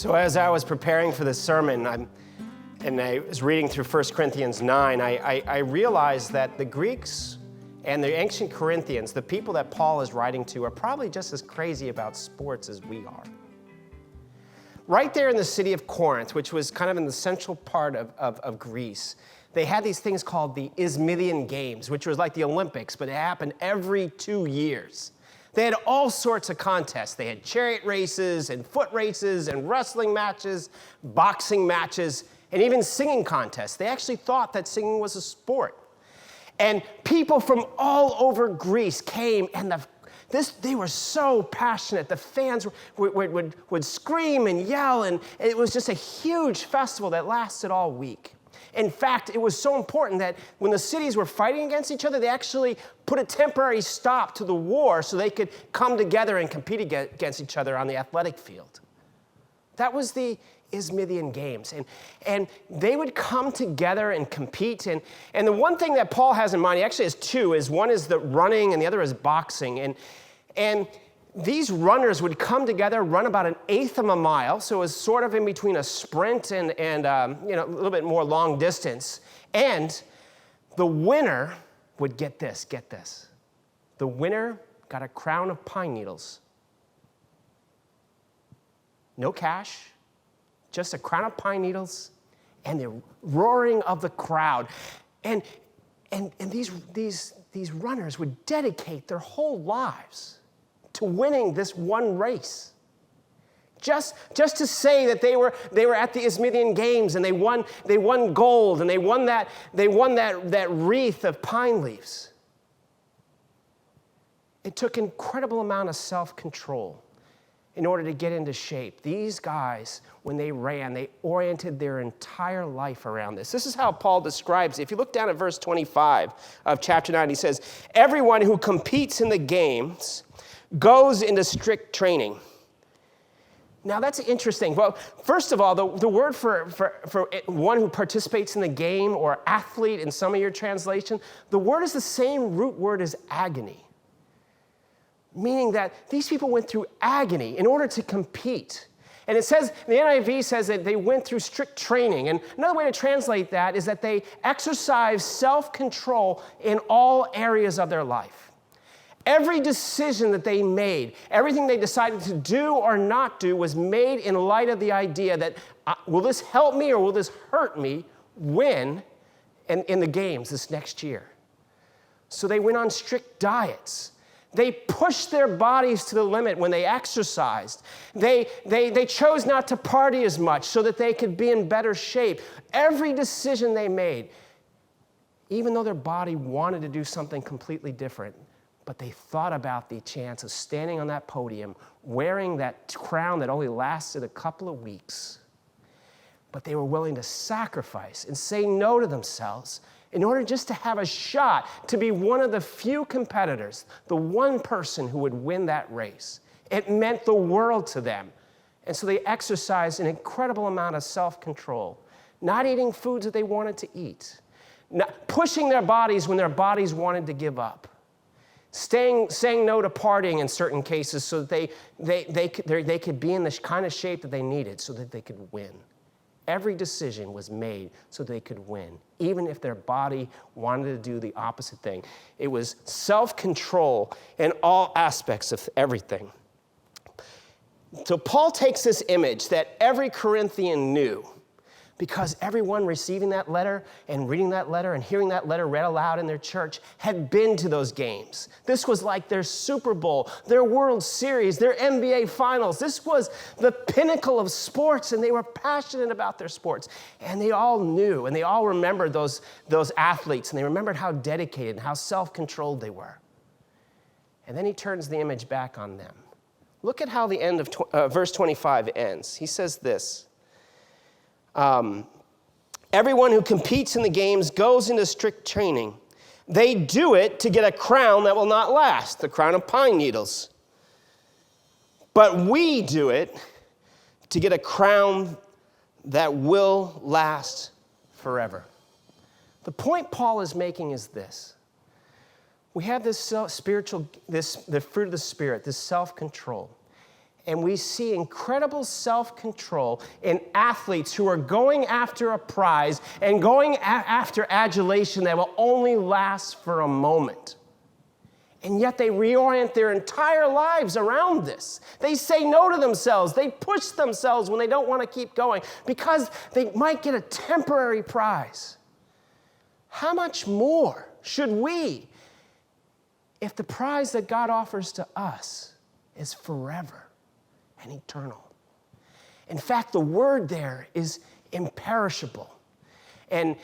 So as I was preparing for this sermon, and I was reading through 1 Corinthians 9, I realized that the Greeks and the ancient Corinthians, the people that Paul is writing to, are probably just as crazy about sports as we are. Right there in the city of Corinth, which was kind of in the central part of Greece, they had these things called the Isthmian Games, which was like the Olympics, but it happened every 2 years. They had all sorts of contests. They had chariot races and foot races and wrestling matches, boxing matches, and even singing contests. They actually thought that singing was a sport. And people from all over Greece came, and they were so passionate. The fans would scream and yell, and it was just a huge festival that lasted all week. In fact, it was so important that when the cities were fighting against each other, they actually put a temporary stop to the war so they could come together and compete against each other on the athletic field. That was the Isthmian Games. And they would come together and compete. And the one thing that Paul has in mind, he actually has two, is one is the running and the other is boxing. And these runners would come together, run about 1/8 of a mile, so it was sort of in between a sprint and a little bit more long distance. And the winner would get this. The winner got a crown of pine needles. No cash, just a crown of pine needles and the roaring of the crowd. And these runners would dedicate their whole lives to winning this one race. Just to say that they were at the Isthmian Games and they won gold and they won that wreath of pine leaves. It took an incredible amount of self-control in order to get into shape. These guys, when they ran, they oriented their entire life around this. This is how Paul describes it. If you look down at verse 25 of chapter 9, he says, "Everyone who competes in the games goes into strict training." Now that's interesting. Well, first of all, the word for one who participates in the game or athlete in some of your translation, the word is the same root word as agony. Meaning that these people went through agony in order to compete. And it says, the NIV says that they went through strict training. And another way to translate that is that they exercised self-control in all areas of their life. Every decision that they made, everything they decided to do or not do was made in light of the idea that, will this help me or will this hurt me win in the games this next year? So they went on strict diets. They pushed their bodies to the limit when they exercised. They chose not to party as much so that they could be in better shape. Every decision they made, even though their body wanted to do something completely different, but they thought about the chance of standing on that podium, wearing that crown that only lasted a couple of weeks. But they were willing to sacrifice and say no to themselves in order just to have a shot to be one of the few competitors, the one person who would win that race. It meant the world to them. And so they exercised an incredible amount of self-control, not eating foods that they wanted to eat, pushing their bodies when their bodies wanted to give up, saying no to partying in certain cases so that they could be in the kind of shape that they needed so that they could win. Every decision was made so they could win, even if their body wanted to do the opposite thing. It was self-control in all aspects of everything. So Paul takes this image that every Corinthian knew, because everyone receiving that letter and reading that letter and hearing that letter read aloud in their church had been to those games. This was like their Super Bowl, their World Series, their NBA Finals. This was the pinnacle of sports, and they were passionate about their sports. And they all knew, and they all remembered those athletes, and they remembered how dedicated and how self-controlled they were. And then he turns the image back on them. Look at how the end of verse 25 ends. He says this, everyone who competes in the games goes into strict training. They do it to get a crown that will not last, the crown of pine needles. But we do it to get a crown that will last forever. The point Paul is making is this. We have this the fruit of the Spirit, this self-control. And we see incredible self-control in athletes who are going after a prize and going after adulation that will only last for a moment. And yet they reorient their entire lives around this. They say no to themselves. They push themselves when they don't want to keep going because they might get a temporary prize. How much more should we, if the prize that God offers to us is forever and eternal? In fact, the word there is imperishable, and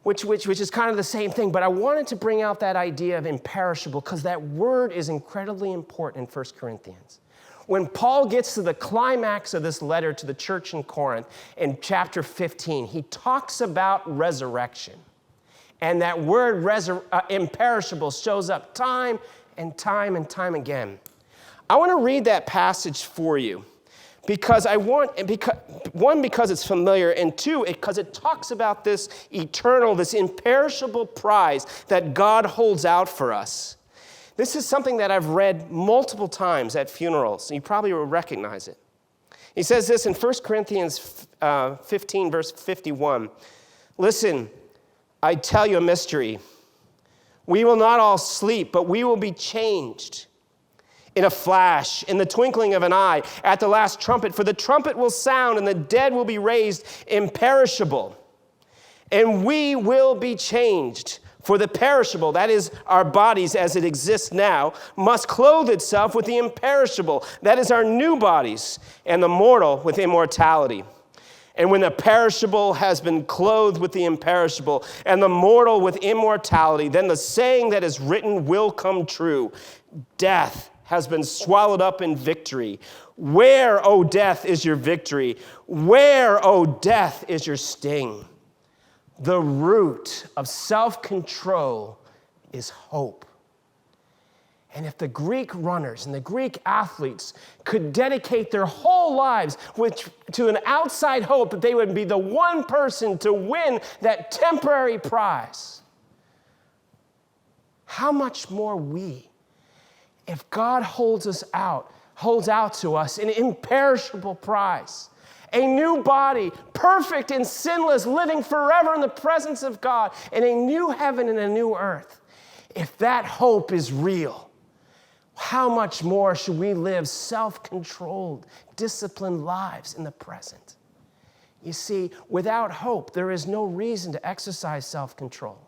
which is kind of the same thing, but I wanted to bring out that idea of imperishable because that word is incredibly important in 1 Corinthians. When Paul gets to the climax of this letter to the church in Corinth in chapter 15, he talks about resurrection. And that word imperishable shows up time and time and time again. I want to read that passage for you because because it's familiar, and two, because it talks about this eternal, this imperishable prize that God holds out for us. This is something that I've read multiple times at funerals, and you probably will recognize it. He says this in 1 Corinthians 15, verse 51. Listen, I tell you a mystery. We will not all sleep, but we will be changed in a flash, in the twinkling of an eye, at the last trumpet. For the trumpet will sound, and the dead will be raised imperishable. And we will be changed. For the perishable, that is our bodies as it exists now, must clothe itself with the imperishable, that is our new bodies, and the mortal with immortality. And when the perishable has been clothed with the imperishable, and the mortal with immortality, then the saying that is written will come true. Death has been swallowed up in victory. Where, O death, is your victory? Where, O death, is your sting? The root of self-control is hope. And if the Greek runners and the Greek athletes could dedicate their whole lives to an outside hope that they would be the one person to win that temporary prize, how much more we, if God holds out to us an imperishable prize, a new body, perfect and sinless, living forever in the presence of God, and a new heaven and a new earth. If that hope is real, how much more should we live self-controlled, disciplined lives in the present? You see, without hope, there is no reason to exercise self-control.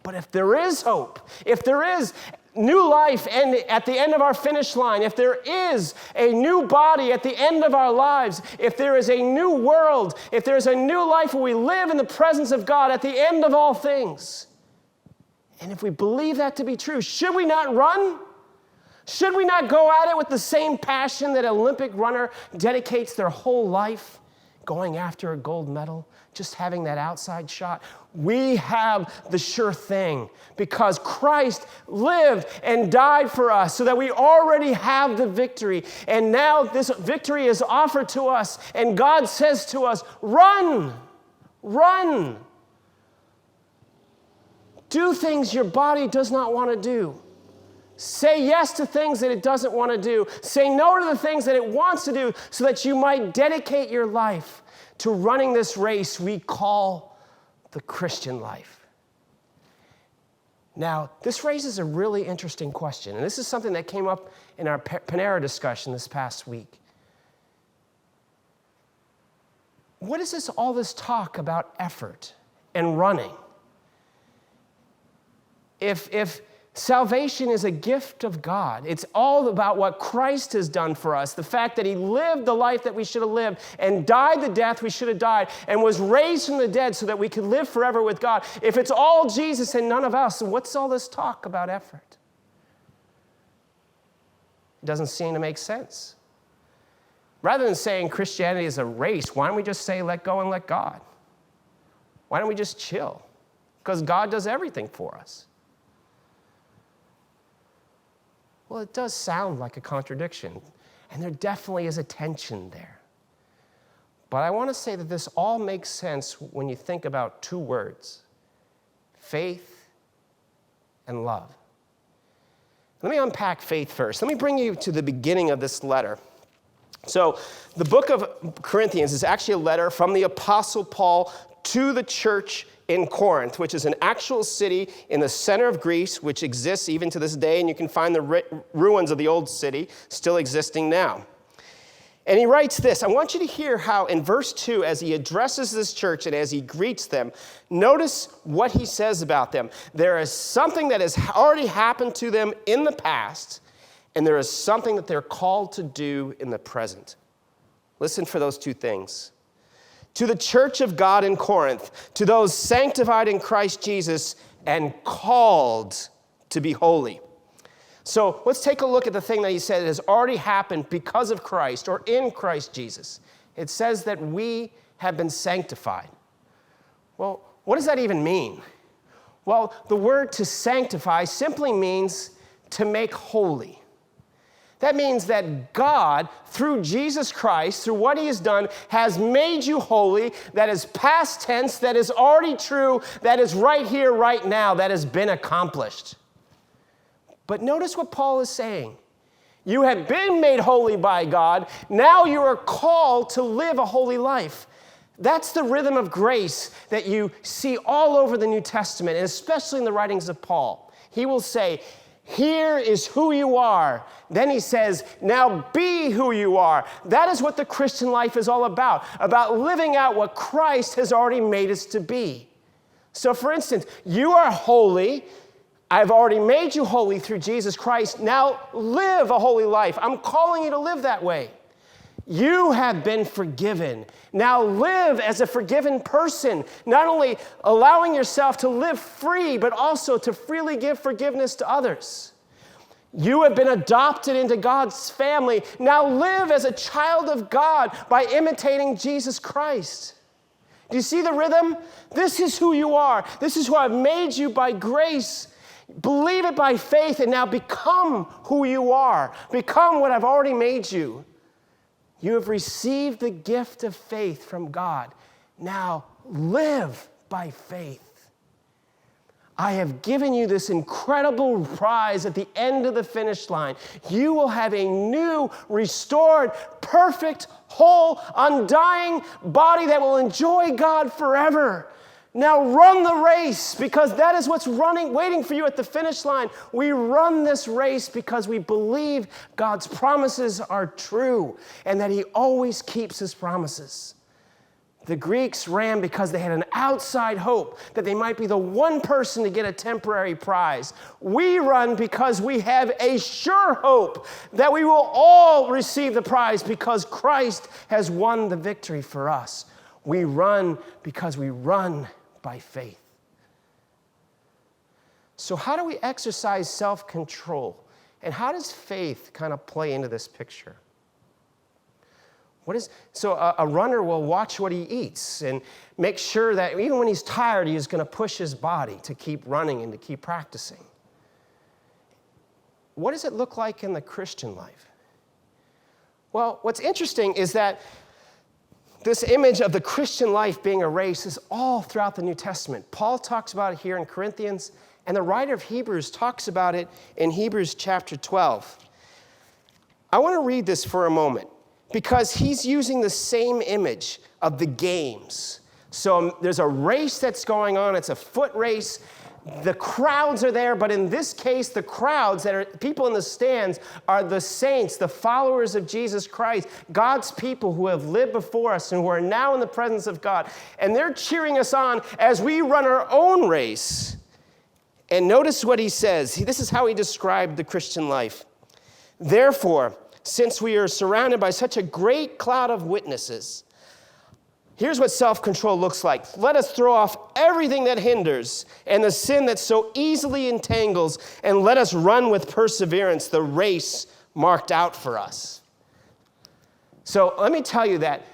But if there is hope, if there is new life and at the end of our finish line, if there is a new body at the end of our lives, if there is a new world, if there's a new life where we live in the presence of God at the end of all things, and if we believe that to be true, should we not run? Should we not go at it with the same passion that an Olympic runner dedicates their whole life going after a gold medal, just having that outside shot? We have the sure thing because Christ lived and died for us so that we already have the victory. And now this victory is offered to us, and God says to us, run, run. Do things your body does not want to do. Say yes to things that it doesn't want to do. Say no to the things that it wants to do so that you might dedicate your life to running this race we call the Christian life. Now, this raises a really interesting question, and this is something that came up in our Panera discussion this past week. What is all this talk about effort and running? If salvation is a gift of God, it's all about what Christ has done for us, the fact that he lived the life that we should have lived and died the death we should have died and was raised from the dead so that we could live forever with God. If it's all Jesus and none of us, then what's all this talk about effort? It doesn't seem to make sense. Rather than saying Christianity is a race, why don't we just say let go and let God? Why don't we just chill? Because God does everything for us. Well, it does sound like a contradiction, and there definitely is a tension there. But I want to say that this all makes sense when you think about two words, faith and love. Let me unpack faith first. Let me bring you to the beginning of this letter. So the book of Corinthians is actually a letter from the Apostle Paul to the church in Corinth, which is an actual city in the center of Greece, which exists even to this day, and you can find the ruins of the old city still existing now. And he writes this. I want you to hear how in verse 2, as he addresses this church and as he greets them, notice what he says about them. There is something that has already happened to them in the past, and there is something that they're called to do in the present. Listen for those two things. To the church of God in Corinth, to those sanctified in Christ Jesus and called to be holy. So let's take a look at the thing that he said has already happened because of Christ or in Christ Jesus. It says that we have been sanctified. Well, what does that even mean? Well, the word to sanctify simply means to make holy. That means that God, through Jesus Christ, through what he has done, has made you holy. That is past tense, that is already true, that is right here, right now, that has been accomplished. But notice what Paul is saying. You have been made holy by God. Now you are called to live a holy life. That's the rhythm of grace that you see all over the New Testament, and especially in the writings of Paul. He will say, here is who you are. Then he says, now be who you are. That is what the Christian life is all about living out what Christ has already made us to be. So for instance, you are holy. I've already made you holy through Jesus Christ. Now live a holy life. I'm calling you to live that way. You have been forgiven. Now live as a forgiven person, not only allowing yourself to live free, but also to freely give forgiveness to others. You have been adopted into God's family. Now live as a child of God by imitating Jesus Christ. Do you see the rhythm? This is who you are. This is who I've made you by grace. Believe it by faith and now become who you are. Become what I've already made you. You have received the gift of faith from God. Now live by faith. I have given you this incredible prize at the end of the finish line. You will have a new, restored, perfect, whole, undying body that will enjoy God forever. Now run the race, because that is what's waiting for you at the finish line. We run this race because we believe God's promises are true and that he always keeps his promises. The Greeks ran because they had an outside hope that they might be the one person to get a temporary prize. We run because we have a sure hope that we will all receive the prize because Christ has won the victory for us. We run because we run by faith. So how do we exercise self-control? And how does faith kind of play into this picture? A runner will watch what he eats and make sure that even when he's tired, he is going to push his body to keep running and to keep practicing. What does it look like in the Christian life? Well, what's interesting is that this image of the Christian life being a race is all throughout the New Testament. Paul talks about it here in Corinthians, and the writer of Hebrews talks about it in Hebrews chapter 12. I want to read this for a moment because he's using the same image of the games. So there's a race that's going on. It's a foot race. The crowds are there, but in this case, the crowds that are people in the stands are the saints, the followers of Jesus Christ, God's people who have lived before us and who are now in the presence of God. And they're cheering us on as we run our own race. And notice what he says. This is how he described the Christian life. Therefore, since we are surrounded by such a great cloud of witnesses, here's what self-control looks like. Let us throw off everything that hinders and the sin that so easily entangles, and let us run with perseverance the race marked out for us. So let me tell you that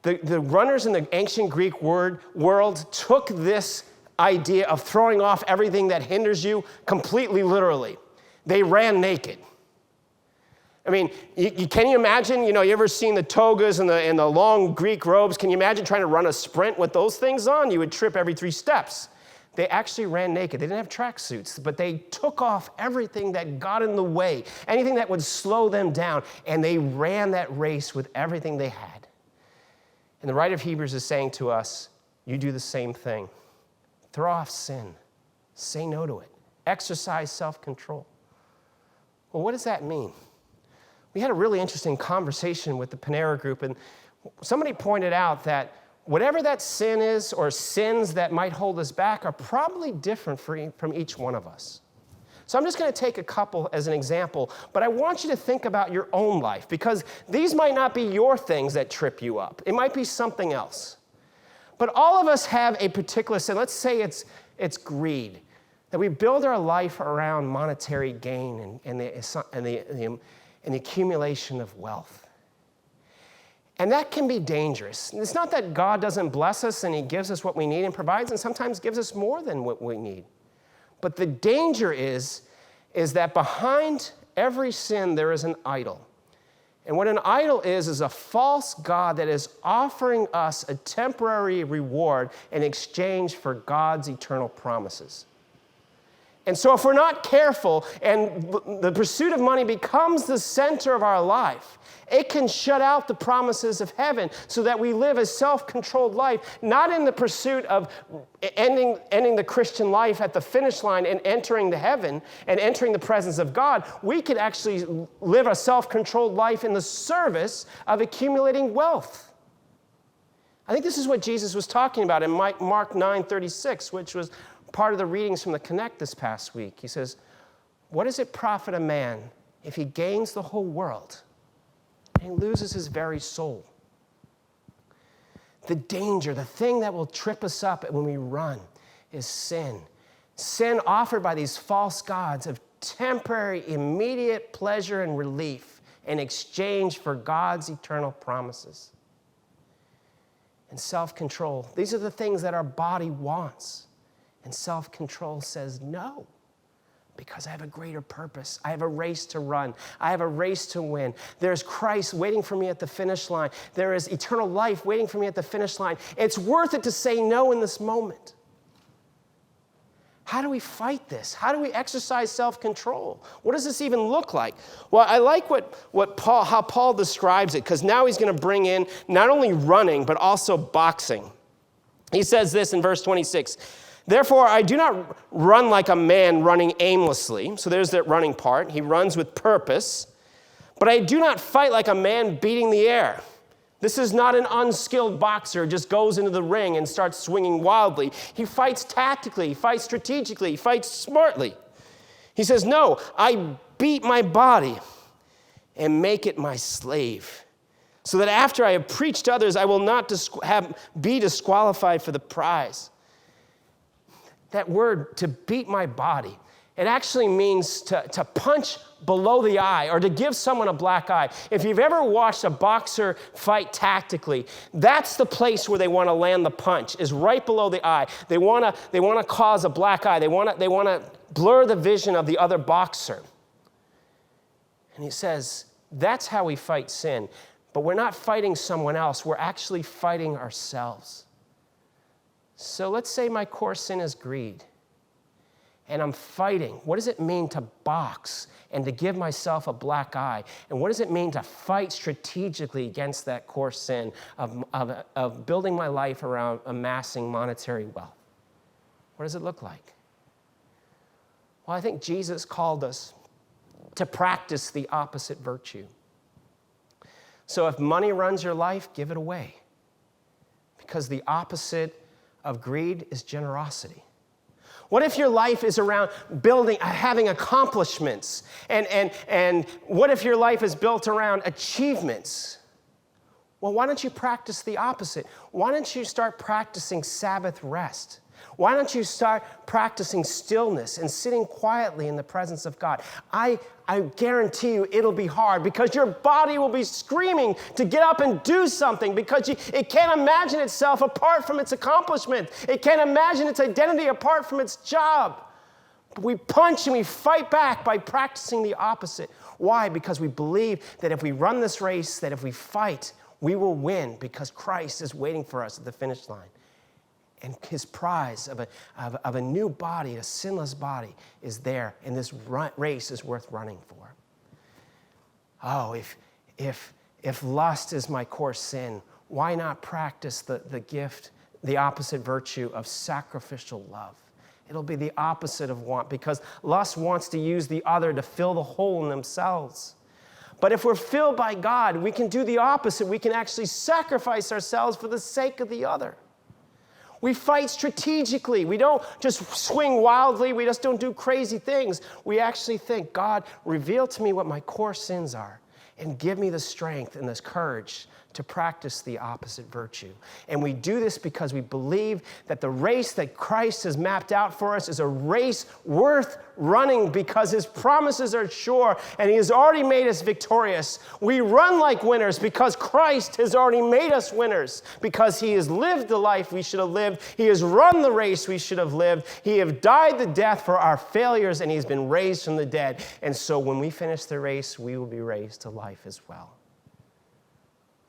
the runners in the ancient Greek world took this idea of throwing off everything that hinders you completely literally. They ran naked. I mean, can you imagine, you ever seen the togas and the long Greek robes? Can you imagine trying to run a sprint with those things on? You would trip every 3 steps. They actually ran naked. They didn't have tracksuits, but they took off everything that got in the way, anything that would slow them down, and they ran that race with everything they had. And the writer of Hebrews is saying to us, you do the same thing. Throw off sin. Say no to it. Exercise self-control. Well, what does that mean? We had a really interesting conversation with the Panera group, and somebody pointed out that whatever that sin is or sins that might hold us back are probably different from each one of us. So I'm just going to take a couple as an example, but I want you to think about your own life because these might not be your things that trip you up. It might be something else. But all of us have a particular sin. Let's say it's greed, that we build our life around monetary gain and the accumulation of wealth. And that can be dangerous. And it's not that God doesn't bless us and he gives us what we need and provides and sometimes gives us more than what we need. But the danger is that behind every sin there is an idol. And what an idol is a false god that is offering us a temporary reward in exchange for God's eternal promises. And so if we're not careful and the pursuit of money becomes the center of our life, it can shut out the promises of heaven so that we live a self-controlled life, not in the pursuit of ending the Christian life at the finish line and entering the heaven and entering the presence of God. We could actually live a self-controlled life in the service of accumulating wealth. I think this is what Jesus was talking about in Mark 9:36, which was part of the readings from the Connect this past week. He says, what does it profit a man if he gains the whole world and he loses his very soul? The danger, the thing that will trip us up when we run is sin. Sin offered by these false gods of temporary, immediate pleasure and relief in exchange for God's eternal promises. And self-control. These are the things that our body wants. And self-control says no, because I have a greater purpose. I have a race to run. I have a race to win. There's Christ waiting for me at the finish line. There is eternal life waiting for me at the finish line. It's worth it to say no in this moment. How do we fight this? How do we exercise self-control? What does this even look like? Well, I like how Paul describes it, because now he's going to bring in not only running, but also boxing. He says this in verse 26, therefore, I do not run like a man running aimlessly. So there's that running part. He runs with purpose. But I do not fight like a man beating the air. This is not an unskilled boxer who just goes into the ring and starts swinging wildly. He fights tactically. He fights strategically. He fights smartly. He says, no, I beat my body and make it my slave, so that after I have preached to others, I will not be disqualified for the prize. That word, to beat my body, it actually means to punch below the eye or to give someone a black eye. If you've ever watched a boxer fight tactically, that's the place where they want to land the punch, is right below the eye. They want to cause a black eye. They want to blur the vision of the other boxer. And he says, that's how we fight sin. But we're not fighting someone else. We're actually fighting ourselves. So let's say my core sin is greed, and I'm fighting. What does it mean to box and to give myself a black eye? And what does it mean to fight strategically against that core sin of building my life around amassing monetary wealth? What does it look like? Well, I think Jesus called us to practice the opposite virtue. So if money runs your life, give it away, because the opposite of greed is generosity. What if your life is around having accomplishments? And what if your life is built around achievements? Well, why don't you practice the opposite? Why don't you start practicing Sabbath rest? Why don't you start practicing stillness and sitting quietly in the presence of God? I guarantee you it'll be hard, because your body will be screaming to get up and do something, because it can't imagine itself apart from its accomplishment. It can't imagine its identity apart from its job. But we punch and we fight back by practicing the opposite. Why? Because we believe that if we run this race, that if we fight, we will win, because Christ is waiting for us at the finish line. And his prize of a new body, a sinless body, is there. And this race is worth running for. Oh, if lust is my core sin, why not practice the gift, the opposite virtue of sacrificial love? It'll be the opposite of want, because lust wants to use the other to fill the hole in themselves. But if we're filled by God, we can do the opposite. We can actually sacrifice ourselves for the sake of the other. We fight strategically. We don't just swing wildly. We just don't do crazy things. We actually think, God, reveal to me what my core sins are and give me the strength and this courage to practice the opposite virtue. And we do this because we believe that the race that Christ has mapped out for us is a race worth running, because his promises are sure and he has already made us victorious. We run like winners because Christ has already made us winners, because he has lived the life we should have lived. He has run the race we should have lived. He has died the death for our failures, and he's been raised from the dead. And so when we finish the race, we will be raised to life as well.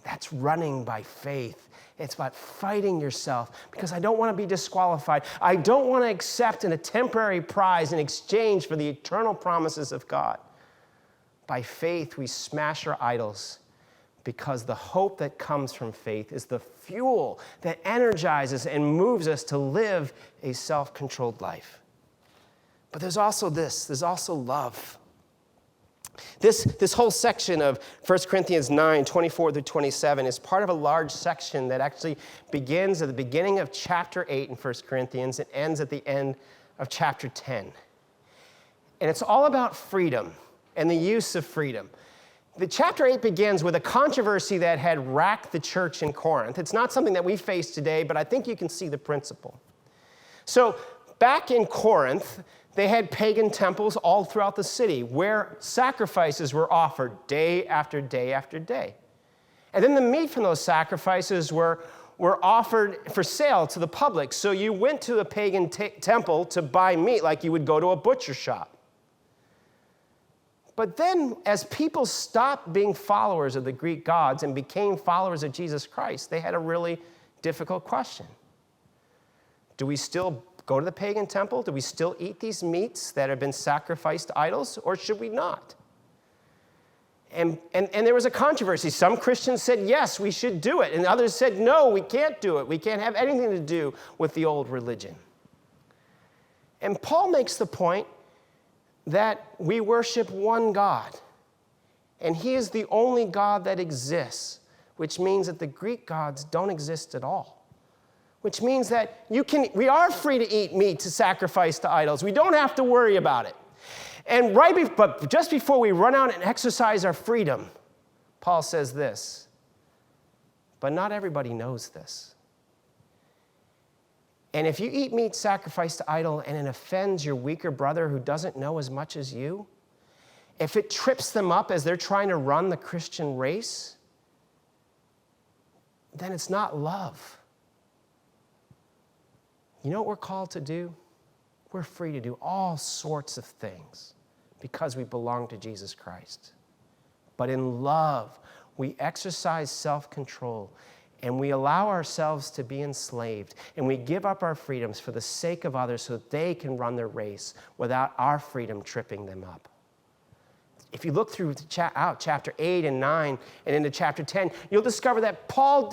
That's running by faith. It's about fighting yourself, because I don't want to be disqualified. I don't want to accept a temporary prize in exchange for the eternal promises of God. By faith, we smash our idols, because the hope that comes from faith is the fuel that energizes and moves us to live a self-controlled life. But there's also love. This whole section of 1 Corinthians 9, 24 through 27 is part of a large section that actually begins at the beginning of chapter 8 in 1 Corinthians and ends at the end of chapter 10. And it's all about freedom and the use of freedom. The chapter 8 begins with a controversy that had racked the church in Corinth. It's not something that we face today, but I think you can see the principle. So back in Corinth, they had pagan temples all throughout the city where sacrifices were offered day after day after day. And then the meat from those sacrifices were offered for sale to the public. So you went to a pagan temple to buy meat like you would go to a butcher shop. But then as people stopped being followers of the Greek gods and became followers of Jesus Christ, they had a really difficult question. Do we still go to the pagan temple? Do we still eat these meats that have been sacrificed to idols, or should we not? And there was a controversy. Some Christians said, yes, we should do it. And others said, no, we can't do it. We can't have anything to do with the old religion. And Paul makes the point that we worship one God, and he is the only God that exists, which means that the Greek gods don't exist at all. Which means that we are free to eat meat to sacrifice to idols. We don't have to worry about it. And but just before we run out and exercise our freedom, Paul says this, but not everybody knows this. And if you eat meat sacrificed to idol and it offends your weaker brother who doesn't know as much as you, if it trips them up as they're trying to run the Christian race, then it's not love. You know what we're called to do? We're free to do all sorts of things because we belong to Jesus Christ. But in love, we exercise self-control, and we allow ourselves to be enslaved, and we give up our freedoms for the sake of others so that they can run their race without our freedom tripping them up. If you look through chapter 8 and 9 and into chapter 10, you'll discover that Paul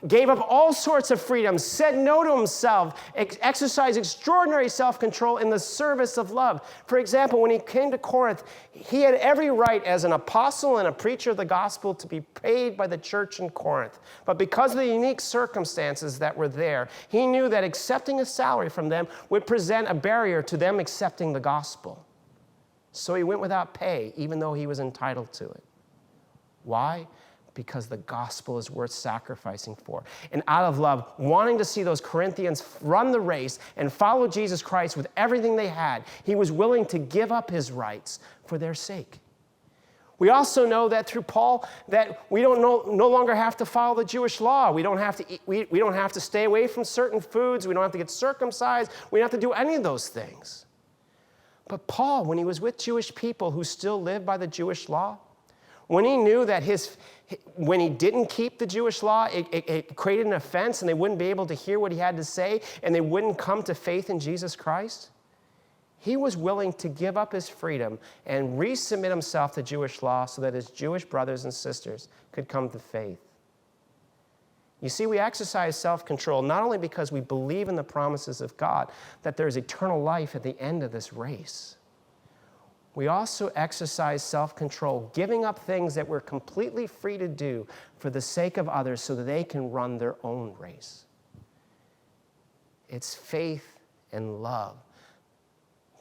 gave up all sorts of freedoms, said no to himself, exercised extraordinary self-control in the service of love. For example, when he came to Corinth, he had every right as an apostle and a preacher of the gospel to be paid by the church in Corinth. But because of the unique circumstances that were there, he knew that accepting a salary from them would present a barrier to them accepting the gospel. So he went without pay, even though he was entitled to it. Why? Because the gospel is worth sacrificing for. And out of love, wanting to see those Corinthians run the race and follow Jesus Christ with everything they had, he was willing to give up his rights for their sake. We also know that through Paul that we don't no longer have to follow the Jewish law. We don't have to eat, we don't have to stay away from certain foods. We don't have to get circumcised. We don't have to do any of those things. But Paul, when he was with Jewish people who still lived by the Jewish law, When he knew that when he didn't keep the Jewish law, it created an offense and they wouldn't be able to hear what he had to say and they wouldn't come to faith in Jesus Christ, he was willing to give up his freedom and resubmit himself to Jewish law so that his Jewish brothers and sisters could come to faith. You see, we exercise self-control not only because we believe in the promises of God, that there is eternal life at the end of this race. We also exercise self-control, giving up things that we're completely free to do for the sake of others so that they can run their own race. It's faith and love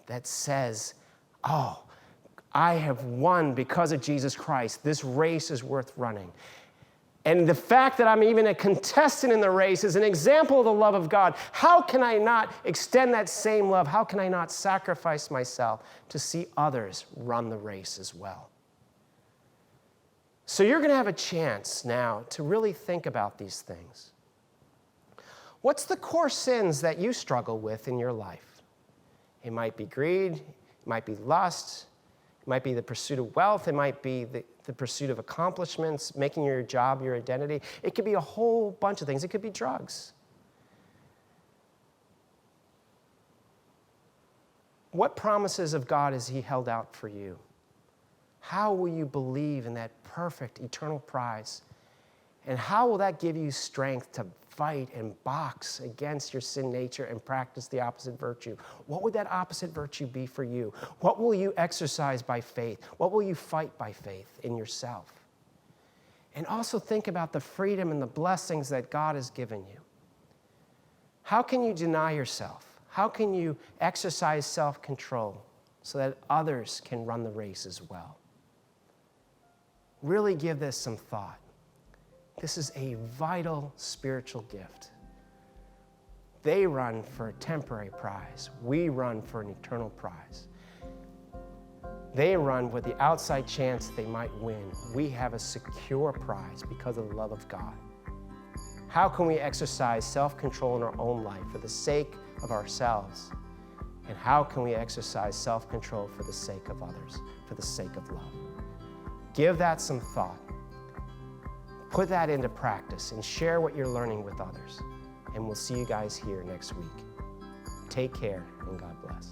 that says, oh, I have won because of Jesus Christ. This race is worth running. And the fact that I'm even a contestant in the race is an example of the love of God. How can I not extend that same love? How can I not sacrifice myself to see others run the race as well? So you're going to have a chance now to really think about these things. What's the core sins that you struggle with in your life? It might be greed, it might be lust, it might be the pursuit of wealth, it might be the pursuit of accomplishments, making your job your identity. It could be a whole bunch of things. It could be drugs. What promises of God has he held out for you? How will you believe in that perfect eternal prize? And how will that give you strength to fight and box against your sin nature and practice the opposite virtue? What would that opposite virtue be for you? What will you exercise by faith? What will you fight by faith in yourself? And also think about the freedom and the blessings that God has given you. How can you deny yourself? How can you exercise self-control so that others can run the race as well? Really give this some thought. This is a vital spiritual gift. They run for a temporary prize. We run for an eternal prize. They run with the outside chance they might win. We have a secure prize because of the love of God. How can we exercise self-control in our own life for the sake of ourselves? And how can we exercise self-control for the sake of others, for the sake of love? Give that some thought. Put that into practice and share what you're learning with others. And we'll see you guys here next week. Take care and God bless.